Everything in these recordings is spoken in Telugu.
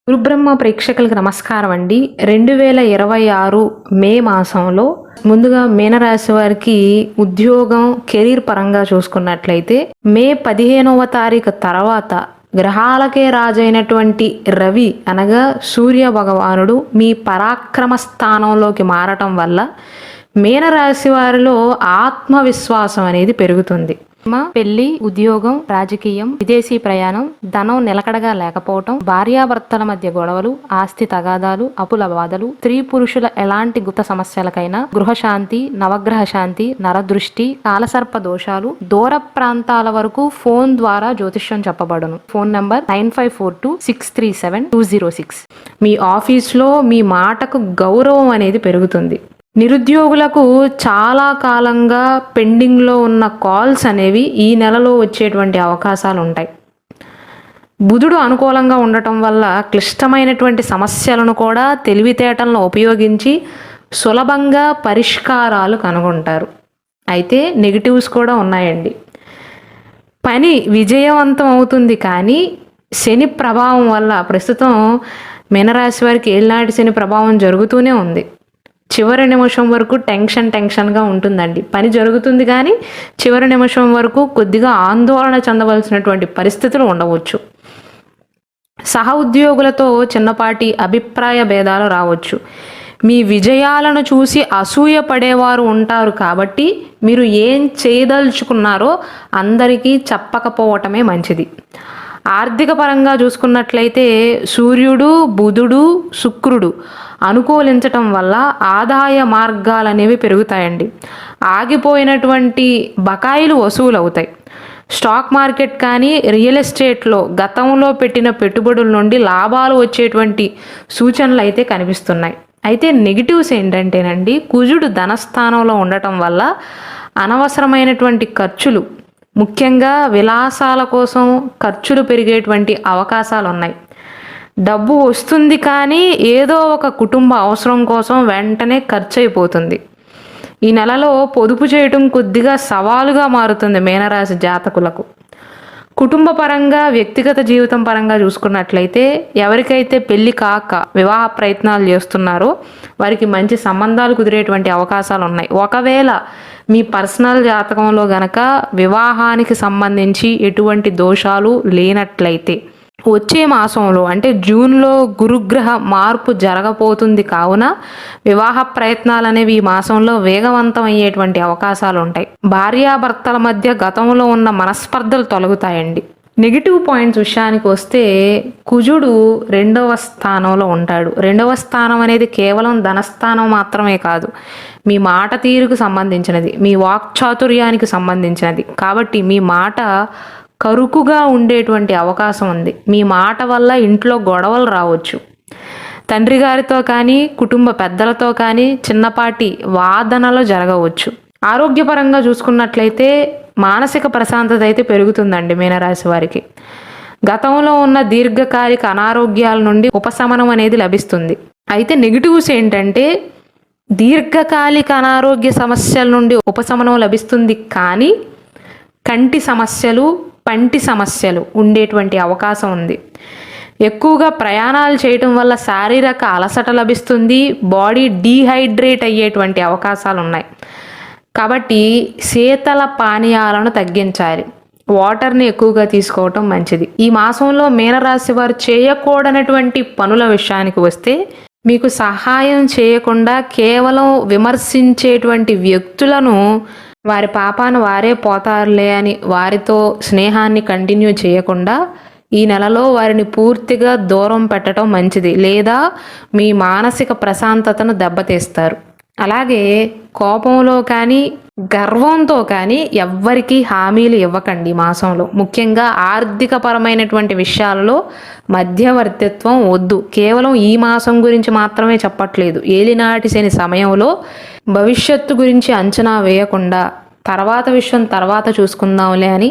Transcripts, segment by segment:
గురుబ్రహ్మ ప్రేక్షకులకు నమస్కారం అండి. 2026 మే మాసంలో ముందుగా మీనరాశి వారికి ఉద్యోగం కెరీర్ పరంగా చూసుకున్నట్లయితే మే 15వ తారీఖు తర్వాత గ్రహాలకే రాజైనటువంటి రవి అనగా సూర్య భగవానుడు మీ పరాక్రమ స్థానంలోకి మారటం వల్ల మీనరాశి వారిలో ఆత్మవిశ్వాసం అనేది పెరుగుతుంది. పెళ్లి, ఉద్యోగం, రాజకీయం, విదేశీ ప్రయాణం, ధనం నిలకడగా లేకపోవటం, భార్యాభర్తల మధ్య గొడవలు, ఆస్తి తగాదాలు, అప్పుల బాధలు, స్త్రీ పురుషుల ఎలాంటి గుప్త సమస్యలకైనా గృహశాంతి, నవగ్రహ శాంతి, నరదృష్టి, కాలసర్ప దోషాలు, దూర ప్రాంతాల వరకు ఫోన్ ద్వారా జ్యోతిష్యం చెప్పబడును. Phone number 9542637206. మీ ఆఫీస్లో మీ మాటకు గౌరవం అనేది పెరుగుతుంది. నిరుద్యోగులకు చాలా కాలంగా పెండింగ్లో ఉన్న కాల్స్ అనేవి ఈ నెలలో వచ్చేటువంటి అవకాశాలు ఉంటాయి. బుధుడు అనుకూలంగా ఉండటం వల్ల క్లిష్టమైనటువంటి సమస్యలను కూడా తెలివితేటలను ఉపయోగించి సులభంగా పరిష్కారాలు కనుగొంటారు. అయితే నెగిటివ్స్ కూడా ఉన్నాయండి. పని విజయవంతం అవుతుంది, కానీ శని ప్రభావం వల్ల ప్రస్తుతం మీనరాశి వారికి ఏళ్ళనాటి శని ప్రభావం జరుగుతూనే ఉంది. చివరి నిమిషం వరకు టెన్షన్గా ఉంటుందండి. పని జరుగుతుంది, కానీ చివరి నిమిషం వరకు కొద్దిగా ఆందోళన చెందవలసినటువంటి పరిస్థితులు ఉండవచ్చు. సహ ఉద్యోగులతో చిన్నపాటి అభిప్రాయ భేదాలు రావచ్చు. మీ విజయాలను చూసి అసూయ పడేవారు ఉంటారు, కాబట్టి మీరు ఏం చేయదలుచుకున్నారో అందరికీ చెప్పకపోవటమే మంచిది. ఆర్థిక పరంగా చూసుకున్నట్లయితే సూర్యుడు, బుధుడు, శుక్రుడు అనుకూలించటం వల్ల ఆదాయ మార్గాలు అనేవి పెరుగుతాయండి. ఆగిపోయినటువంటి బకాయిలు వసూలు అవుతాయి. స్టాక్ మార్కెట్ కానీ రియల్ ఎస్టేట్లో గతంలో పెట్టిన పెట్టుబడుల నుండి లాభాలు వచ్చేటువంటి సూచనలు అయితే కనిపిస్తున్నాయి. అయితే నెగిటివ్స్ ఏంటంటేనండి, కుజుడు ధనస్థానంలో ఉండటం వల్ల అనవసరమైనటువంటి ఖర్చులు, ముఖ్యంగా విలాసాల కోసం ఖర్చులు పెరిగేటువంటి అవకాశాలు ఉన్నాయి. డబ్బు వస్తుంది, కానీ ఏదో ఒక కుటుంబ అవసరం కోసం వెంటనే ఖర్చు అయిపోతుంది. ఈ నెలలో పొదుపు చేయటం కొద్దిగా సవాలుగా మారుతుంది మీనరాశి జాతకులకు. కుటుంబ పరంగా, వ్యక్తిగత జీవితం పరంగా చూసుకున్నట్లయితే ఎవరికైతే పెళ్లి కాక వివాహ ప్రయత్నాలు చేస్తున్నారో వారికి మంచి సంబంధాలు కుదిరేటువంటి అవకాశాలు ఉన్నాయి. ఒకవేళ మీ పర్సనల్ జాతకంలో గనక వివాహానికి సంబంధించి ఎటువంటి దోషాలు లేనట్లయితే వచ్చే మాసంలో అంటే జూన్లో గురుగ్రహ మార్పు జరగబోతుంది, కావున వివాహ ప్రయత్నాలు అనేవి ఈ మాసంలో వేగవంతం అయ్యేటువంటి అవకాశాలు ఉంటాయి. భార్యాభర్తల మధ్య గతంలో ఉన్న మనస్పర్ధలు తొలగుతాయండి. నెగిటివ్ పాయింట్స్ విషయానికి వస్తే కుజుడు 2వ స్థానంలో ఉంటాడు. 2వ స్థానం అనేది కేవలం ధనస్థానం మాత్రమే కాదు, మీ మాట తీరుకు సంబంధించినది, మీ వాక్చాతుర్యానికి సంబంధించినది. కాబట్టి మీ మాట కరుకుగా ఉండేటువంటి అవకాశం ఉంది. మీ మాట వల్ల ఇంట్లో గొడవలు రావచ్చు. తండ్రి గారితో కానీ కుటుంబ పెద్దలతో కానీ చిన్నపాటి వాదనలు జరగవచ్చు. ఆరోగ్యపరంగా చూసుకున్నట్లయితే మానసిక ప్రశాంతత అయితే పెరుగుతుందండి మీనరాశి వారికి. గతంలో ఉన్న దీర్ఘకాలిక అనారోగ్యాల నుండి ఉపశమనం అనేది లభిస్తుంది. అయితే నెగిటివ్స్ ఏంటంటే దీర్ఘకాలిక అనారోగ్య సమస్యల నుండి ఉపశమనం లభిస్తుంది, కానీ కంటి సమస్యలు, పంటి సమస్యలు ఉండేటువంటి అవకాశం ఉంది. ఎక్కువగా ప్రయాణాలు చేయటం వల్ల శారీరక అలసట లభిస్తుంది. బాడీ డీహైడ్రేట్ అయ్యేటువంటి అవకాశాలు ఉన్నాయి. కాబట్టి శీతల పానీయాలను తగ్గించాలి. వాటర్ని ఎక్కువగా తీసుకోవటం మంచిది. ఈ మాసంలో మీనరాశి వారు చేయకూడనటువంటి పనుల విషయానికి వస్తే మీకు సహాయం చేయకుండా కేవలం విమర్శించేటువంటి వ్యక్తులను వారి పాపాన వారే పోతారులే అని వారితో స్నేహాన్ని కంటిన్యూ చేయకుండా ఈ నెలలో వారిని పూర్తిగా దూరం పెట్టడం మంచిది, లేదా మీ మానసిక ప్రశాంతతను దెబ్బతీస్తారు. అలాగే కోపంలో కానీ గర్వంతో కానీ ఎవ్వరికీ హామీలు ఇవ్వకండి ఈ మాసంలో. ముఖ్యంగా ఆర్థిక పరమైనటువంటి విషయాలలో మధ్యవర్తిత్వం వద్దు. కేవలం ఈ మాసం గురించి మాత్రమే చెప్పట్లేదు. ఏలినాటి శని సమయంలో భవిష్యత్తు గురించి అంచనా వేయకుండా తర్వాత విషయం తర్వాత చూసుకుందాంలే అని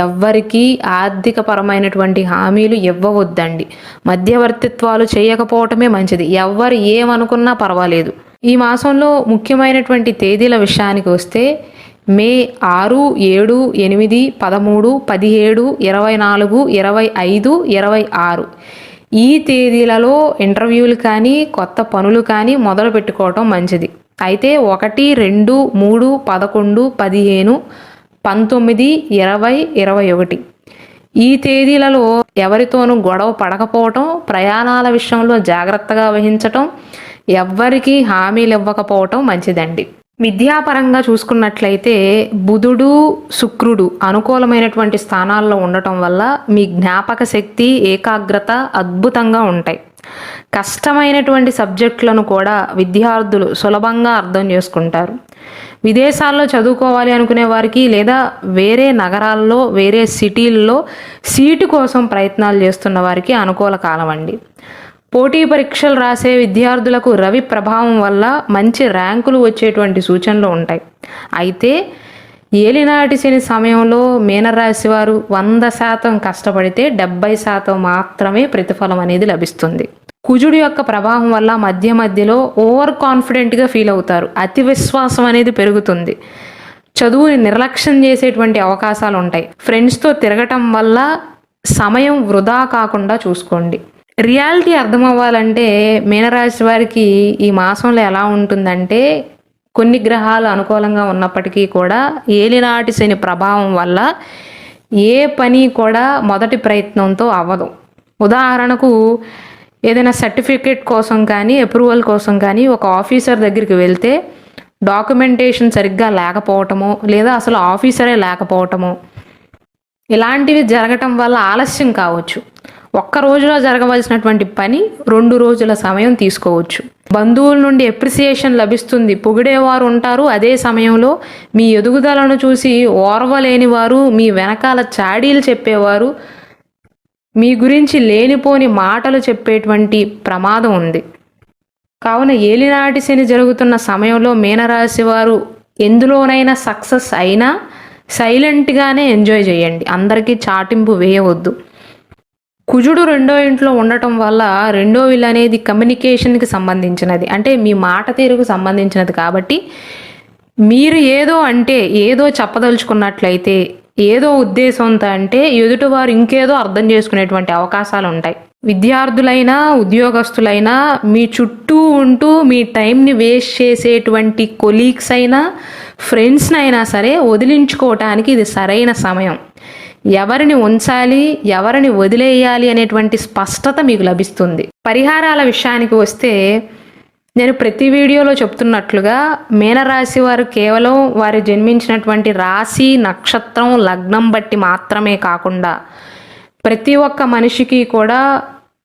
ఎవ్వరికీ ఆర్థిక పరమైనటువంటి హామీలు ఇవ్వవద్దండి. మధ్యవర్తిత్వాలు చేయకపోవటమే మంచిది. ఎవ్వరు ఏమనుకున్నా పర్వాలేదు. ఈ మాసంలో ముఖ్యమైనటువంటి తేదీల విషయానికి వస్తే మే 6, 7, 8, 13, 17, 24, 25, 26 ఈ తేదీలలో ఇంటర్వ్యూలు కానీ కొత్త పనులు కానీ మొదలు పెట్టుకోవటం మంచిది. అయితే 1, 2, 3, 11, 15, 19, 20, 21 ఈ తేదీలలో ఎవరితోనూ గొడవ పడకపోవటం, ప్రయాణాల విషయంలో జాగ్రత్తగా వహించటం, ఎవ్వరికీ హామీలు ఇవ్వకపోవటం మంచిదండి. విద్యాపరంగా చూసుకున్నట్లయితే బుధుడు, శుక్రుడు అనుకూలమైనటువంటి స్థానాల్లో ఉండటం వల్ల మీ జ్ఞాపక శక్తి, ఏకాగ్రత అద్భుతంగా ఉంటాయి. కష్టమైనటువంటి సబ్జెక్టులను కూడా విద్యార్థులు సులభంగా అర్థం చేసుకుంటారు. విదేశాల్లో చదువుకోవాలి అనుకునే వారికి లేదా వేరే నగరాల్లో, వేరే సిటీల్లో సీటు కోసం ప్రయత్నాలు చేస్తున్న వారికి అనుకూల కాలం అండి. పోటీ పరీక్షలు రాసే విద్యార్థులకు రవి ప్రభావం వల్ల మంచి ర్యాంకులు వచ్చేటువంటి సూచనలు ఉంటాయి. అయితే ఏలినాటి శని సమయంలో మీనరాశి వారు 100% కష్టపడితే 70% మాత్రమే ప్రతిఫలం అనేది లభిస్తుంది. కుజుడు యొక్క ప్రభావం వల్ల మధ్యలో ఓవర్ కాన్ఫిడెంట్గా ఫీల్ అవుతారు. అతి విశ్వాసం అనేది పెరుగుతుంది. చదువుని నిర్లక్ష్యం చేసేటువంటి అవకాశాలు ఉంటాయి. ఫ్రెండ్స్తో తిరగటం వల్ల సమయం వృధా కాకుండా చూసుకోండి. రియాలిటీ అర్థం అవ్వాలంటే మీనరాశి వారికి ఈ మాసంలో ఎలా ఉంటుందంటే, కొన్ని గ్రహాలు అనుకూలంగా ఉన్నప్పటికీ కూడా ఏలినాటి శని ప్రభావం వల్ల ఏ పని కూడా మొదటి ప్రయత్నంతో అవ్వదు. ఉదాహరణకు ఏదైనా సర్టిఫికేట్ కోసం కానీ, అప్రూవల్ కోసం కానీ ఒక ఆఫీసర్ దగ్గరికి వెళ్తే డాక్యుమెంటేషన్ సరిగ్గా లేకపోవటమో, లేదా అసలు ఆఫీసరే లేకపోవటమో, ఇలాంటివి జరగటం వల్ల ఆలస్యం కావచ్చు. ఒక్క రోజులో జరగవలసినటువంటి పని 2 రోజుల సమయం తీసుకోవచ్చు. బంధువుల నుండి ఎప్రిసియేషన్ లభిస్తుంది. పొగిడేవారు ఉంటారు. అదే సమయంలో మీ ఎదుగుదలను చూసి ఓర్వలేని వారు, మీ వెనకాల చాడీలు చెప్పేవారు, మీ గురించి లేనిపోని మాటలు చెప్పేటువంటి ప్రమాదం ఉంది. కావున ఏలినాటి శని జరుగుతున్న సమయంలో మీనరాశి వారు ఎందులోనైనా సక్సెస్ అయినా సైలెంట్గానే ఎంజాయ్ చేయండి. అందరికీ చాటింపు వేయవద్దు. కుజుడు 2వ ఇంట్లో ఉండటం వల్ల 2వ ఇల్లు అనేది కమ్యూనికేషన్కి సంబంధించినది, అంటే మీ మాట తీరుకు సంబంధించినది. కాబట్టి మీరు ఏదో చెప్పదలుచుకున్నట్లయితే, ఏదో ఉద్దేశంతో అంటే ఎదుటివారు ఇంకేదో అర్థం చేసుకునేటువంటి అవకాశాలు ఉంటాయి. విద్యార్థులైనా ఉద్యోగస్తులైనా మీ చుట్టూ ఉంటూ మీ టైంని వేస్ట్ చేసేటువంటి కొలీగ్స్ అయినా ఫ్రెండ్స్నైనా సరే వదిలించుకోవటానికి ఇది సరైన సమయం. ఎవరిని ఉంచాలి, ఎవరిని వదిలేయాలి అనేటువంటి స్పష్టత మీకు లభిస్తుంది. పరిహారాల విషయానికి వస్తే, నేను ప్రతి వీడియోలో చెప్తున్నట్లుగా మీనరాశి వారు కేవలం వారు జన్మించినటువంటి రాశి, నక్షత్రం, లగ్నం బట్టి మాత్రమే కాకుండా ప్రతి ఒక్క మనిషికి కూడా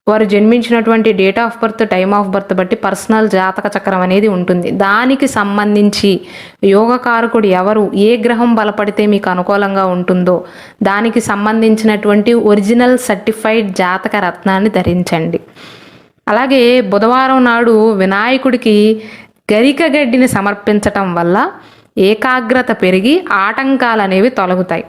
వారు జన్మించినటువంటి date of birth, time of birth బట్టి పర్సనల్ జాతక చక్రం అనేది ఉంటుంది. దానికి సంబంధించి యోగకారకుడు ఎవరు, ఏ గ్రహం బలపడితే మీకు అనుకూలంగా ఉంటుందో దానికి సంబంధించినటువంటి ఒరిజినల్ సర్టిఫైడ్ జాతక రత్నాన్ని ధరించండి. అలాగే బుధవారం నాడు వినాయకుడికి గరిక గడ్డిని సమర్పించటం వల్ల ఏకాగ్రత పెరిగి ఆటంకాలు అనేవి తొలగుతాయి.